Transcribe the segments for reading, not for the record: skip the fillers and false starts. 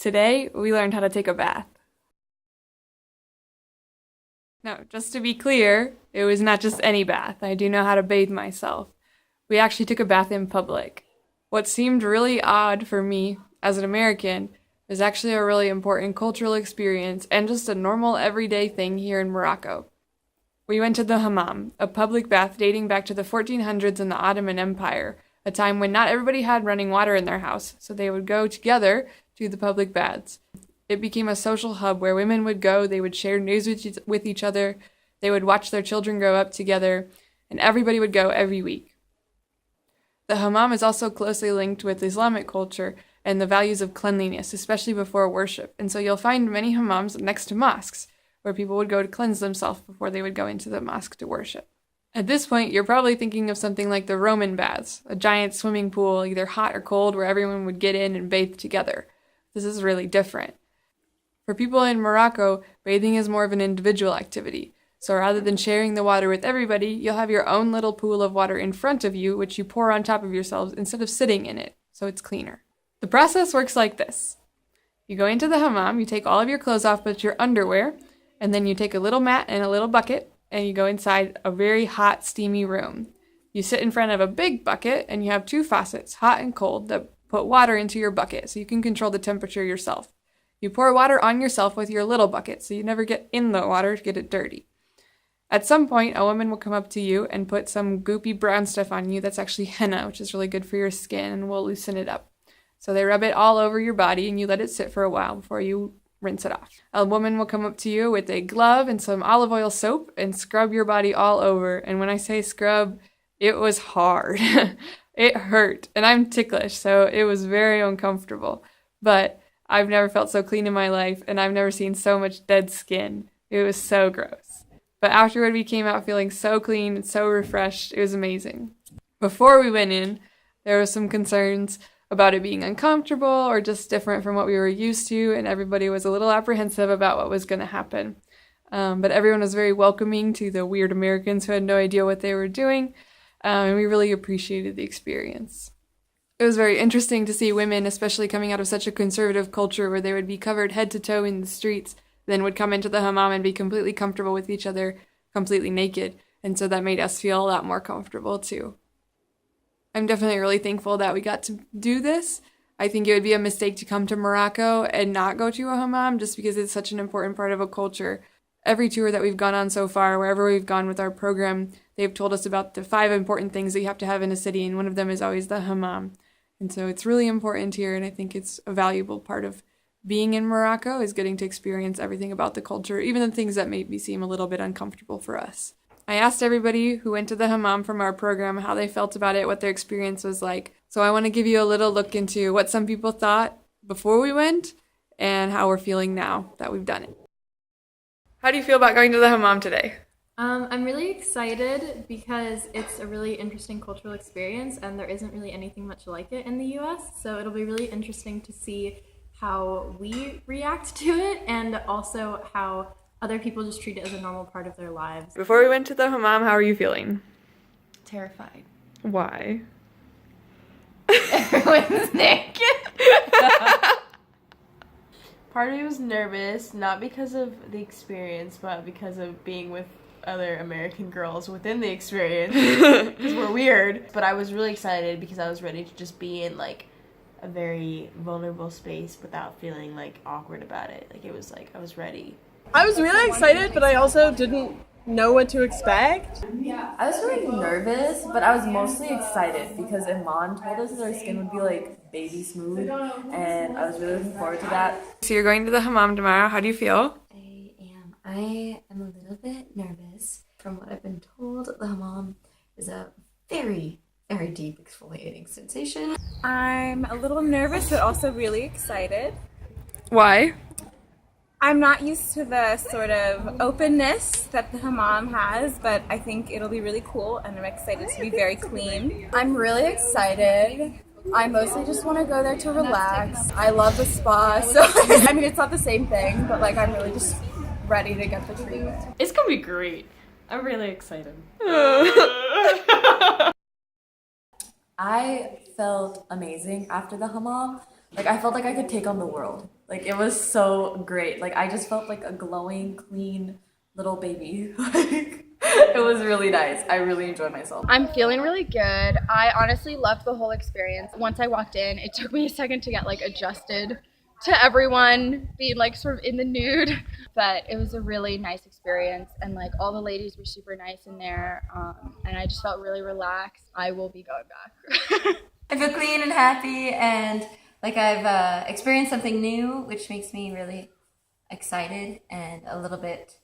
Today, we learned how to take a bath. Now, just to be clear, it was not just any bath. I do know how to bathe myself. We actually took a bath in public. What seemed really odd for me as an American was actually a really important cultural experience and just a normal everyday thing here in Morocco. We went to the hammam, a public bath dating back to the 1400s in the Ottoman Empire, a time when not everybody had running water in their house, so they would go together to the public baths. It became a social hub where women would go, they would share news with each other, they would watch their children grow up together, and everybody would go every week. The hammam is also closely linked with Islamic culture and the values of cleanliness, especially before worship, and so you'll find many hammams next to mosques, where people would go to cleanse themselves before they would go into the mosque to worship. At this point, you're probably thinking of something like the Roman baths, a giant swimming pool, either hot or cold, where everyone would get in and bathe together. This is really different. For people in Morocco, bathing is more of an individual activity. So rather than sharing the water with everybody, you'll have your own little pool of water in front of you, which you pour on top of yourselves instead of sitting in it, so it's cleaner. The process works like this. You go into the hammam, you take all of your clothes off but your underwear, and then you take a little mat and a little bucket, and you go inside a very hot, steamy room. You sit in front of a big bucket, and you have two faucets, hot and cold, that put water into your bucket so you can control the temperature yourself. You pour water on yourself with your little bucket, so you never get in the water to get it dirty. At some point, a woman will come up to you and put some goopy brown stuff on you that's actually henna, which is really good for your skin and will loosen it up. So they rub it all over your body and you let it sit for a while before you rinse it off. A woman will come up to you with a glove and some olive oil soap and scrub your body all over. And when I say scrub, it was hard. It hurt. And I'm ticklish, so it was very uncomfortable. But I've never felt so clean in my life, and I've never seen so much dead skin. It was so gross. But afterward, we came out feeling so clean and so refreshed. It was amazing. Before we went in, there were some concerns about it being uncomfortable or just different from what we were used to, and everybody was a little apprehensive about what was going to happen. But everyone was very welcoming to the weird Americans who had no idea what they were doing, and we really appreciated the experience. It was very interesting to see women, especially coming out of such a conservative culture where they would be covered head to toe in the streets, then would come into the hammam and be completely comfortable with each other, completely naked, and so that made us feel a lot more comfortable too. I'm definitely really thankful that we got to do this. I think it would be a mistake to come to Morocco and not go to a hammam just because it's such an important part of a culture. Every tour that we've gone on so far, wherever we've gone with our program, they've told us about the 5 important things that you have to have in a city, and one of them is always the hammam. And so it's really important here, and I think it's a valuable part of being in Morocco is getting to experience everything about the culture, even the things that maybe seem a little bit uncomfortable for us. I asked everybody who went to the hammam from our program how they felt about it, what their experience was like. So I want to give you a little look into what some people thought before we went and how we're feeling now that we've done it. How do you feel about going to the hammam today? I'm really excited because it's a really interesting cultural experience and there isn't really anything much like it in the US, so it'll be really interesting to see how we react to it and also how other people just treat it as a normal part of their lives. Before we went to the hammam, how are you feeling? Terrified. Why? Everyone's naked. Part of me was nervous, not because of the experience, but because of being with other American girls within the experience, because we're weird. But I was really excited because I was ready to just be in like a very vulnerable space without feeling like awkward about it. Like it was like I was ready. I was really excited, but I also didn't know what to expect. I was really nervous, but I was mostly excited because Iman told us that our skin would be like baby smooth, and I was really looking forward to that. So you're going to the hammam tomorrow. How do you feel? I am a little bit nervous. From what I've been told, the hammam is a very, very deep exfoliating sensation. I'm a little nervous, but also really excited. Why? I'm not used to the sort of openness that the hammam has, but I think it'll be really cool, and I'm excited to be very clean. I'm really excited. I mostly just want to go there to relax. I love the spa, so I mean, it's not the same thing, but like I'm really just ready to get the treatment. It's gonna be great. I'm really excited. I felt amazing after the hammam. Like, I felt like I could take on the world. Like, it was so great. Like, I just felt like a glowing, clean little baby. Like, it was really nice. I really enjoyed myself. I'm feeling really good. I honestly loved the whole experience. Once I walked in, it took me a second to get like adjusted to everyone being like sort of in the nude, but it was a really nice experience, and like all the ladies were super nice in there, and I just felt really relaxed. I will be going back. I feel clean and happy, and like I've experienced something new, which makes me really excited and a little bit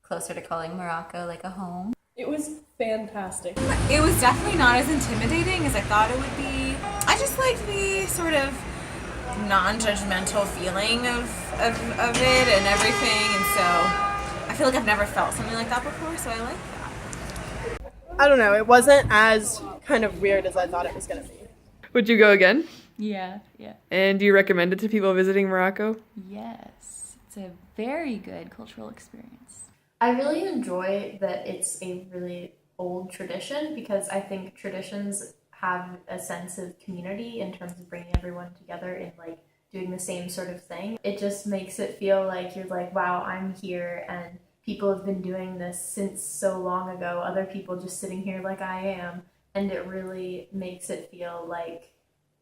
closer to calling Morocco like a home. It was fantastic. It was definitely not as intimidating as I thought it would be. I just liked the sort of non-judgmental feeling of it and everything, and so I feel like I've never felt something like that before, so I like that. I don't know, it wasn't as kind of weird as I thought it was going to be. Would you go again? Yeah. And do you recommend it to people visiting Morocco? Yes. It's a very good cultural experience. I really enjoy that it's a really old tradition, because I think traditions have a sense of community in terms of bringing everyone together and like doing the same sort of thing. It just makes it feel like you're like, wow, I'm here, and people have been doing this since so long ago. Other people just sitting here like I am, and it really makes it feel like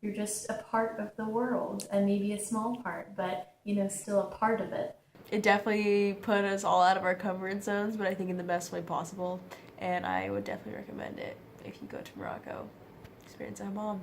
you're just a part of the world, and maybe a small part, but you know, still a part of it. It definitely put us all out of our comfort zones, but I think in the best way possible. And I would definitely recommend it if you go to Morocco. Experience a hammam.